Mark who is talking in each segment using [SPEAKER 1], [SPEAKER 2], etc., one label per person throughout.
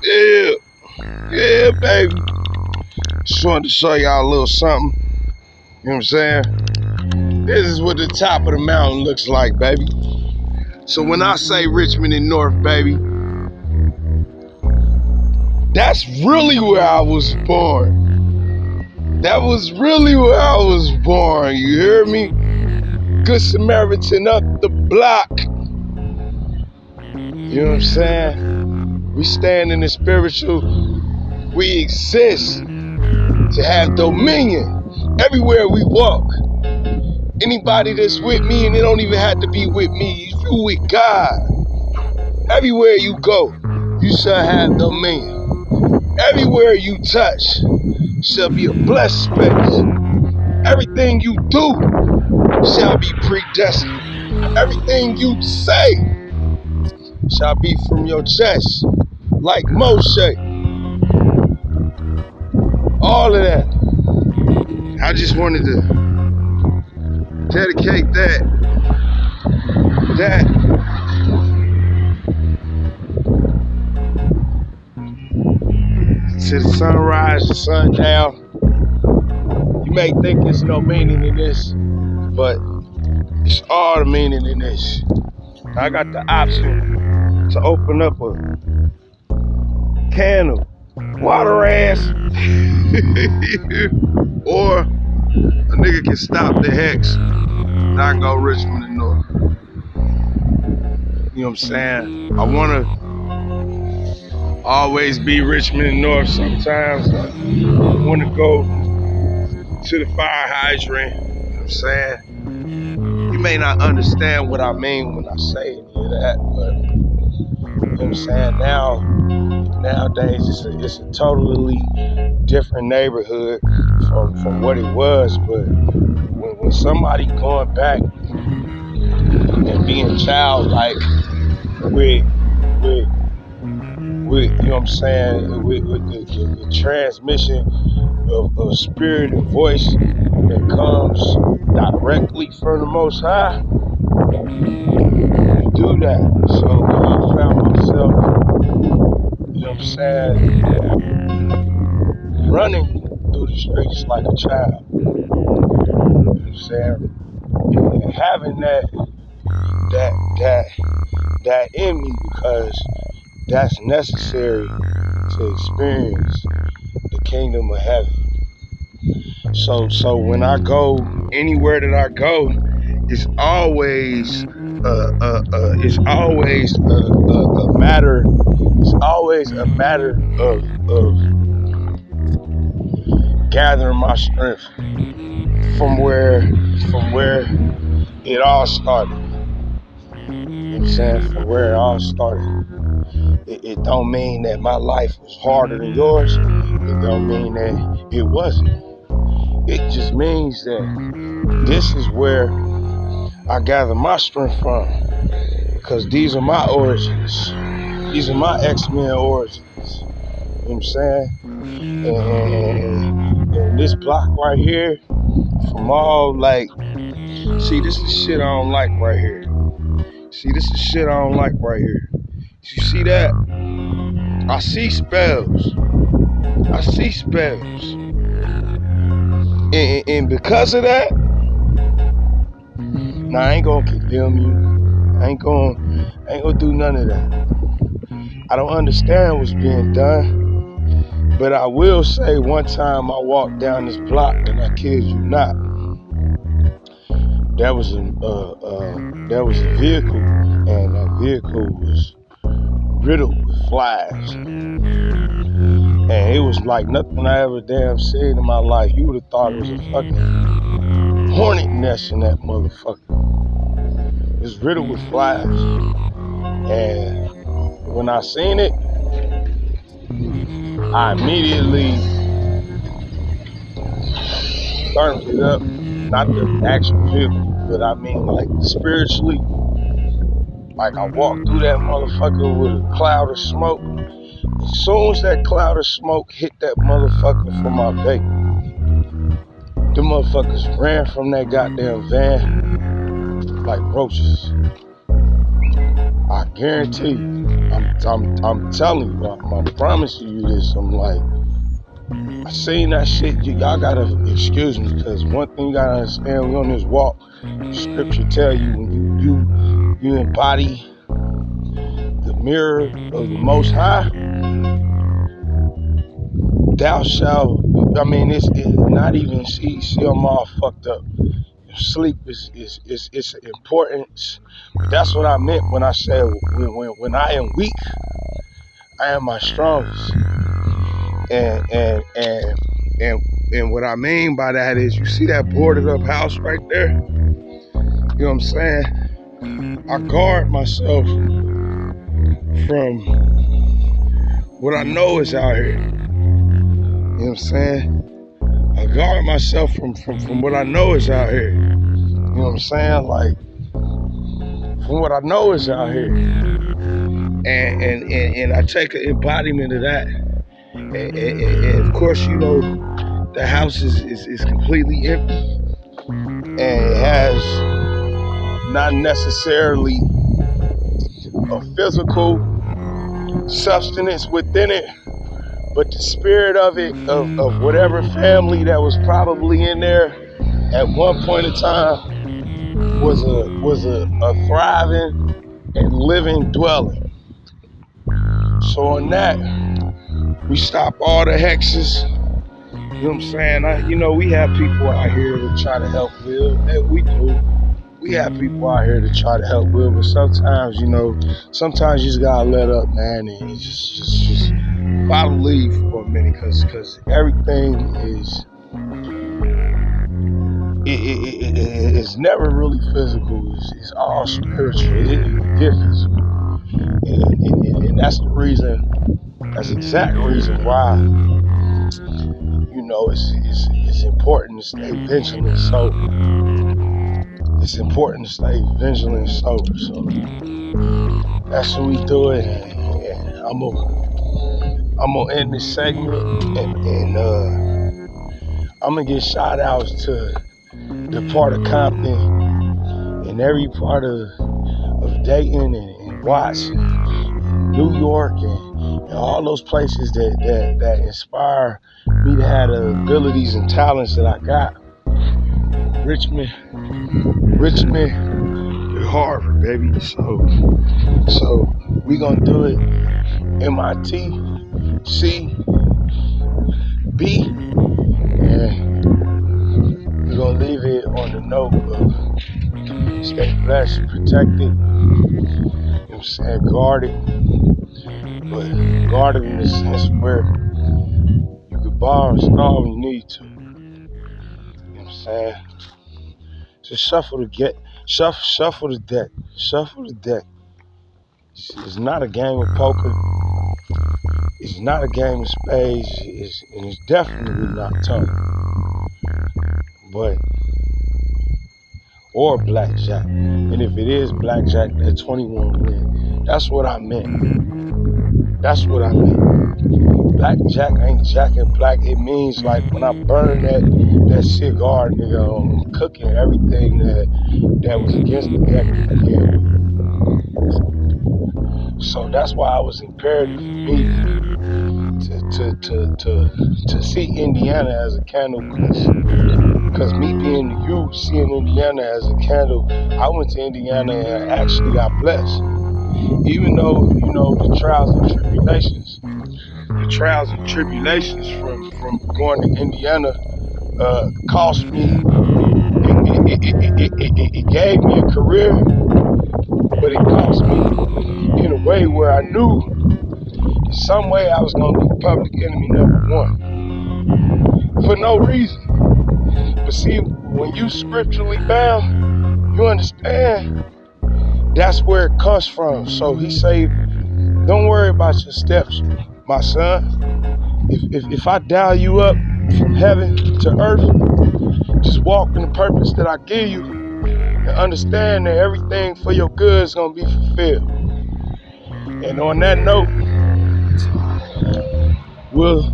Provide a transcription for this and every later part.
[SPEAKER 1] Yeah, yeah, baby. Just wanted to show y'all a little something. You know what I'm saying? This is what the top of the mountain looks like, baby. So when I say Richmond and North, baby, that's really where I was born. That was really where I was born. You hear me? Good Samaritan up the block. You know what I'm saying? We stand in the spiritual. We exist to have dominion everywhere we walk. Anybody that's with me, and it don't even have to be with me, if you with God, everywhere you go, you shall have dominion. Everywhere you touch shall be a blessed space. Everything you do shall be predestined. Everything you say shall be from your chest, like Moshe. All of that. I just wanted to dedicate that to the sunrise, the sundown. You may think there's no meaning in this, but it's all the meaning in this. I got the option to open up a can of water ass, or a nigga can stop the hex and I can go Richmond and North. You know what I'm saying? I wanna always be Richmond and North. Sometimes I wanna go to the fire hydrant. You know what I'm saying? You may not understand what I mean when I say any of that, but you know what I'm saying? Nowadays it's a totally different neighborhood from what it was. But when somebody going back and being childlike with you know what I'm saying, with the transmission of spirit and voice that comes directly from the Most High, you do that. So I found myself, you know what I'm saying, running through the streets like a child. You know what I'm saying? And having that in me, because that's necessary to experience the kingdom of heaven. So when I go anywhere that I go, it's always a matter of gathering my strength from where it all started. You know what I'm saying? From where it all started. It don't mean that my life was harder than yours. It don't mean that it wasn't. It just means that this is where I gather my strength from. Because these are my origins. These are my X-Men origins. You know what I'm saying? And this block right here, from all like, see, this is shit I don't like right here. See, this is shit I don't like right here. You see that? I see spells. I see spells. And because of that, nah, I ain't gonna condemn you. I ain't gonna do none of that. I don't understand what's being done. But I will say, one time I walked down this block, and I kid you not, there was a vehicle, and that vehicle was riddled with flies. And it was like nothing I ever damn seen in my life. You would have thought it was a fucking hornet nest in that motherfucker. It's riddled with flies. And when I seen it, I immediately turned it up. Not the actual vehicle, but I mean like spiritually. Like I walked through that motherfucker with a cloud of smoke. As soon as that cloud of smoke hit that motherfucker from my vape, the motherfuckers ran from that goddamn van like roaches. I guarantee you. I'm telling you, I'm promising you this. I'm like, I seen that shit. Y'all gotta excuse me, because one thing you gotta understand, we on this walk. Scripture tell you when you embody the mirror of the Most High, thou shalt. I mean, it's not even. See, I'm all fucked up. Sleep is important. But that's what I meant when I said when I am weak, I am my strongest. And what I mean by that is, you see that boarded up house right there? You know what I'm saying? I guard myself from what I know is out here. You know what I'm saying? I guard myself from what I know is out here. You know what I'm saying? Like, from what I know is out here. And I take an embodiment of that. And of course, you know, the house is completely empty. And it has not necessarily a physical substance within it, but the spirit of it, of whatever family that was probably in there at one point in time, was a thriving and living dwelling. So on that, we stop all the hexes. You know what I'm saying? You know, we have people out here to try to help Will. We do. We have people out here to try to help Will, but sometimes, you know, sometimes you just gotta let up, man, and just follow lead for a minute, because everything is it's never really physical. It's all spiritual. It's different, and that's the reason. That's the exact reason why, you know, it's important to stay vigilant. So it's important to stay vigilant and sober. So that's what we do it. And I'm gonna end this segment, and I'm gonna give shout outs to the part of Compton and every part of Dayton and Watts, and New York, and all those places that inspire me to have the abilities and talents that I got. Richmond, and Harvard, baby. So we gonna do it. MIT, C, B, and we're gonna leave it on the note of stay blessed, protected, you know what I'm saying, guarded, but guarded in the sense where you could borrow and stall when you need to. You know what I'm saying? Just shuffle the deck. Shuffle the deck. It's not a game of poker. It's not a game of spades. And it's definitely not tongue. But, or blackjack. And if it is blackjack, that 21 win. That's what I meant. That's what I meant. Blackjack ain't jacking black. It means like when I burn that cigar, nigga, I'm cooking everything that was against the deck to begin with. So that's why it was imperative for me to see Indiana as a candle, because me being the youth, seeing Indiana as a candle, I went to Indiana and actually got blessed. Even though, you know, the trials and tribulations from going to Indiana cost me. It gave me a career, but it cost me in a way where I knew in some way I was going to be public enemy #1 for no reason. But see, when you scripturally bound, you understand that's where it comes from. So he said, don't worry about your steps, my son. If I dial you up from heaven to earth, just walk in the purpose that I give you and understand that everything for your good is going to be fulfilled. And on that note, we'll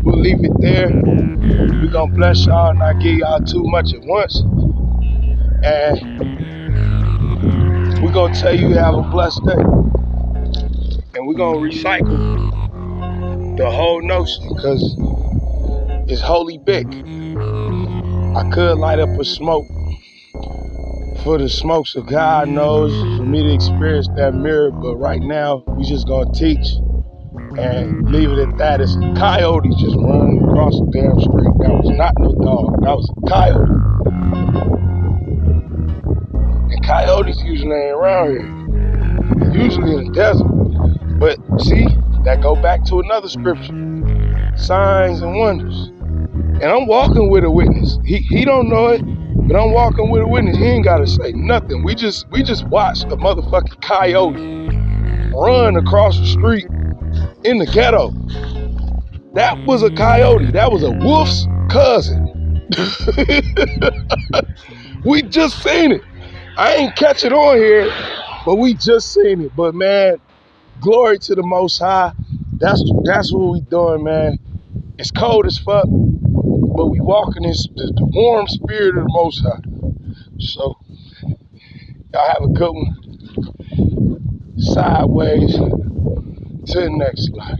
[SPEAKER 1] leave it there. We're going to bless y'all and not give y'all too much at once. And we're going to tell you have a blessed day. And we're gonna recycle the whole notion because it's holy big. I could light up a smoke for the smokes of God knows for me to experience that mirror, but right now we just gonna teach and leave it at that. It's a coyote just running across the damn street. That was not no dog, that was a coyote. And coyotes usually ain't around here. They're usually in the desert. But see, that go back to another scripture. Signs and wonders. And I'm walking with a witness. He don't know it, but I'm walking with a witness. He ain't gotta say nothing. We just watched a motherfucking coyote run across the street in the ghetto. That was a coyote. That was a wolf's cousin. We just seen it. I ain't catch it on here, but we just seen it. But man, glory to the Most High. That's what we doing, man. It's cold as fuck, but we walking in the warm spirit of the Most High. So, y'all have a good one. Sideways to the next life.